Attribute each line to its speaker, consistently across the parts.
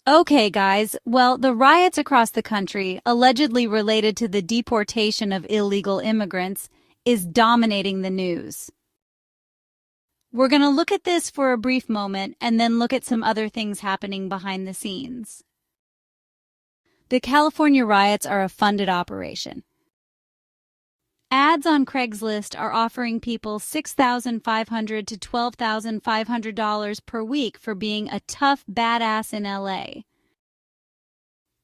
Speaker 1: Okay, guys. Well, the riots across the country, allegedly related to the deportation of illegal immigrants, is dominating the news. We're going to look at this for a brief moment and then look at some other things happening behind the scenes. The California riots are a funded operation. Ads on Craigslist are offering people $6,500 to $12,500 per week for being a tough badass in LA.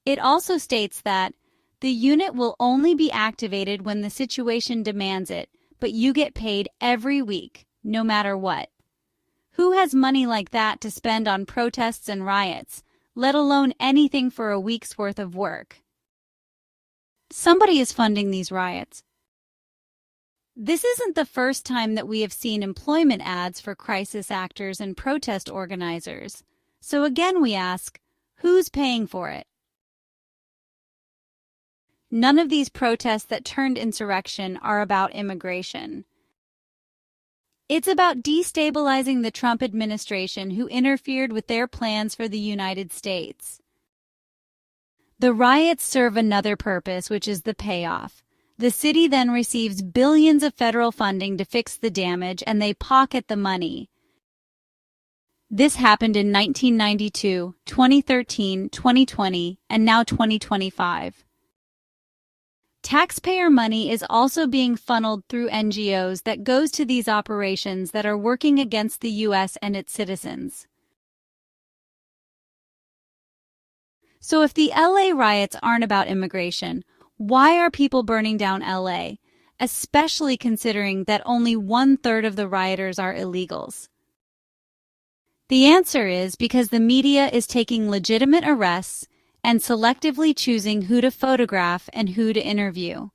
Speaker 1: It also states that the unit will only be activated when the situation demands it, but you get paid every week, no matter what. Who has money like that to spend on protests and riots, let alone anything for a week's worth of work? Somebody is funding these riots. This isn't the first time that we have seen employment ads for crisis actors and protest organizers. So again we ask, who's paying for it? None of these protests that turned insurrection are about immigration. It's about destabilizing the Trump administration who interfered with their plans for the United States. The riots serve another purpose, which is the payoff. The city then receives billions of federal funding to fix the damage, and they pocket the money. This happened in 1992, 2013, 2020, and now 2025. Taxpayer money is also being funneled through NGOs that goes to these operations that are working against the U.S. and its citizens. So if the LA riots aren't about immigration, why are people burning down LA, especially considering that only 1/3 of the rioters are illegals? The answer is because the media is taking legitimate arrests and selectively choosing who to photograph and who to interview.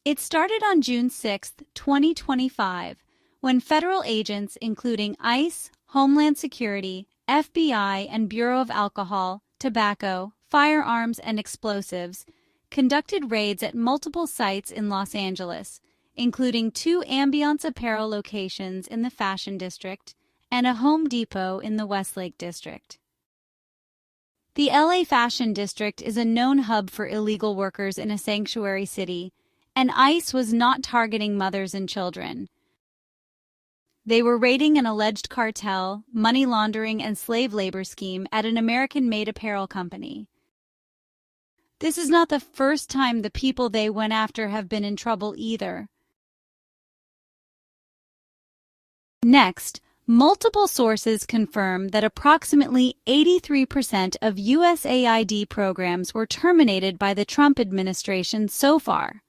Speaker 1: It started on June 6, 2025, when federal agents including ICE, Homeland Security, FBI, and Bureau of Alcohol, Tobacco, Firearms, and Explosives conducted raids at multiple sites in Los Angeles, including 2 Ambiance apparel locations in the Fashion District and a Home Depot in the Westlake District. The LA Fashion District is a known hub for illegal workers in a sanctuary city, and ICE was not targeting mothers and children. They were raiding an alleged cartel, money laundering, and slave labor scheme at an American-made apparel company. This is not the first time the people they went after have been in trouble either. Next, multiple sources confirm that approximately 83% of USAID programs were terminated by the Trump administration so far.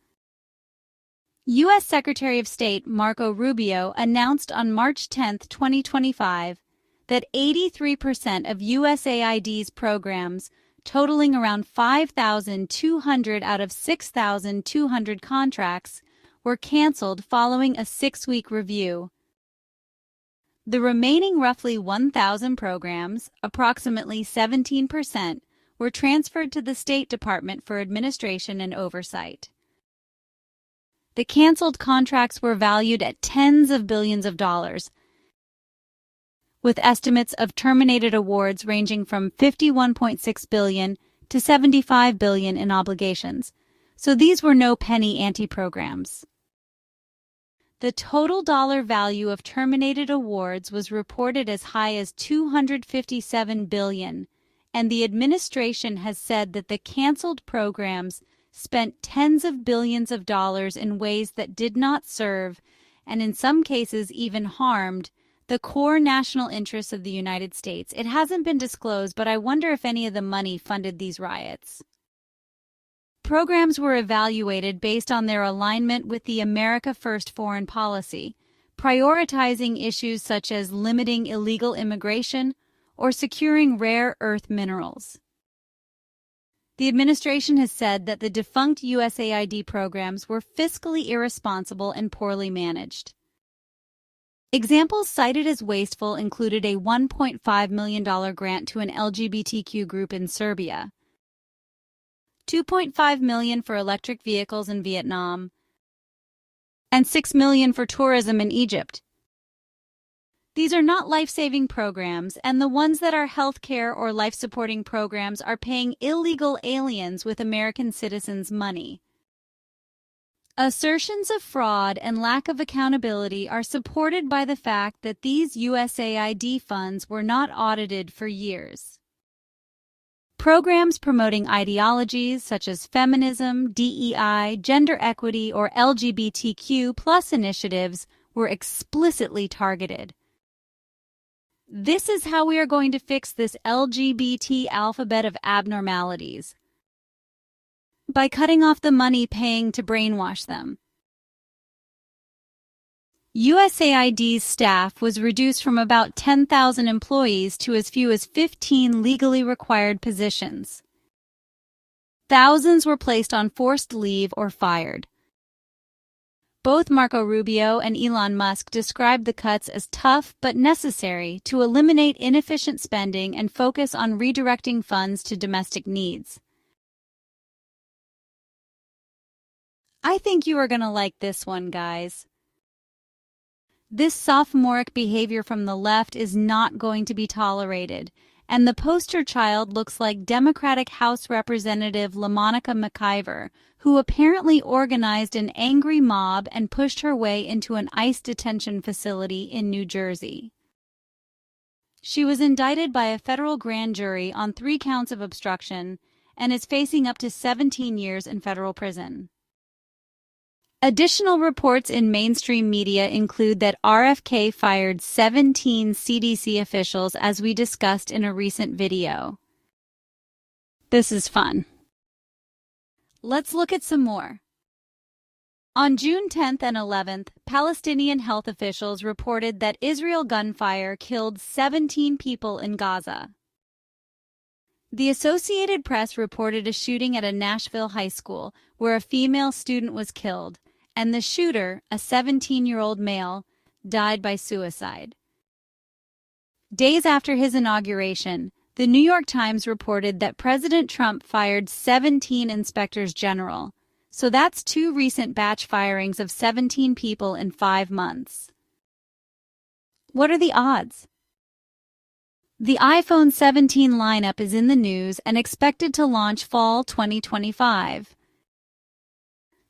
Speaker 1: U.S. Secretary of State Marco Rubio announced on March 10, 2025, that 83% of USAID's programs, totaling around 5,200 out of 6,200 contracts, were canceled following a 6-week review. The remaining roughly 1,000 programs, approximately 17%, were transferred to the State Department for administration and oversight. The canceled contracts were valued at tens of billions of dollars, with estimates of terminated awards ranging from $51.6 billion to $75 billion in obligations, so these were no penny ante programs. The total dollar value of terminated awards was reported as high as $257 billion, and the administration has said that the canceled programs spent tens of billions of dollars in ways that did not serve, and in some cases even harmed, the core national interests of the United States. It hasn't been disclosed, but I wonder if any of the money funded these riots. Programs were evaluated based on their alignment with the America First foreign policy, prioritizing issues such as limiting illegal immigration or securing rare earth minerals. The administration has said that the defunct USAID programs were fiscally irresponsible and poorly managed. Examples cited as wasteful included a $1.5 million grant to an LGBTQ group in Serbia, $2.5 million for electric vehicles in Vietnam, and $6 million for tourism in Egypt. These are not life-saving programs, and the ones that are healthcare or life-supporting programs are paying illegal aliens with American citizens' money. Assertions of fraud and lack of accountability are supported by the fact that these USAID funds were not audited for years. Programs promoting ideologies such as feminism, DEI, gender equity, or LGBTQ+ initiatives were explicitly targeted. This is how we are going to fix this LGBT alphabet of abnormalities. By cutting off the money paying to brainwash them. USAID's staff was reduced from about 10,000 employees to as few as 15 legally required positions. Thousands were placed on forced leave or fired. Both Marco Rubio and Elon Musk described the cuts as tough but necessary to eliminate inefficient spending and focus on redirecting funds to domestic needs. I think you are going to like this one, guys. This sophomoric behavior from the left is not going to be tolerated, and the poster child looks like Democratic House Representative LaMonica McIver, who apparently organized an angry mob and pushed her way into an ICE detention facility in New Jersey. She was indicted by a federal grand jury on 3 counts of obstruction and is facing up to 17 years in federal prison. Additional reports in mainstream media include that RFK fired 17 CDC officials, as we discussed in a recent video. This is fun. Let's look at some more. On June 10th and 11th, Palestinian health officials reported that Israel gunfire killed 17 people in Gaza. The Associated Press reported a shooting at a Nashville high school where a female student was killed, and the shooter, a 17-year-old male, died by suicide. Days after his inauguration, the New York Times reported that President Trump fired 17 inspectors general, so that's 2 recent batch firings of 17 people in 5 months. What are the odds? The iPhone 17 lineup is in the news and expected to launch fall 2025.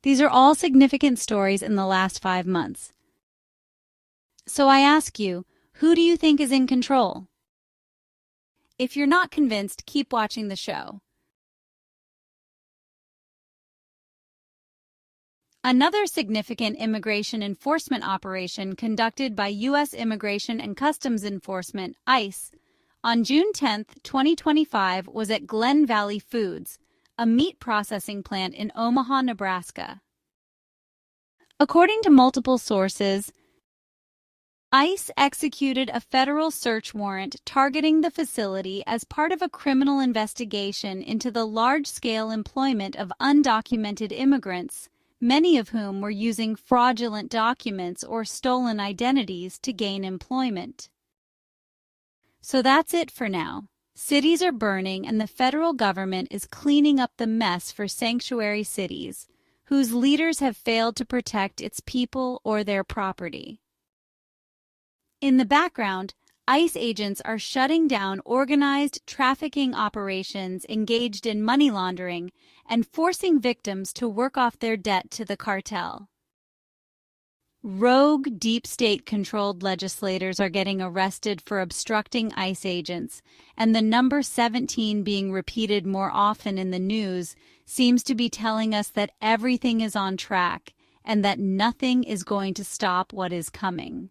Speaker 1: These are all significant stories in the last 5 months. So I ask you, who do you think is in control? If you're not convinced, keep watching the show. Another significant immigration enforcement operation conducted by U.S. Immigration and Customs Enforcement, ICE, on June 10, 2025 was at Glen Valley Foods, a meat processing plant in Omaha, Nebraska. According to multiple sources, ICE executed a federal search warrant targeting the facility as part of a criminal investigation into the large-scale employment of undocumented immigrants, many of whom were using fraudulent documents or stolen identities to gain employment. So that's it for now. Cities are burning and the federal government is cleaning up the mess for sanctuary cities, whose leaders have failed to protect its people or their property. In the background, ICE agents are shutting down organized trafficking operations engaged in money laundering and forcing victims to work off their debt to the cartel. Rogue, deep state-controlled legislators are getting arrested for obstructing ICE agents, and the number 17 being repeated more often in the news seems to be telling us that everything is on track and that nothing is going to stop what is coming.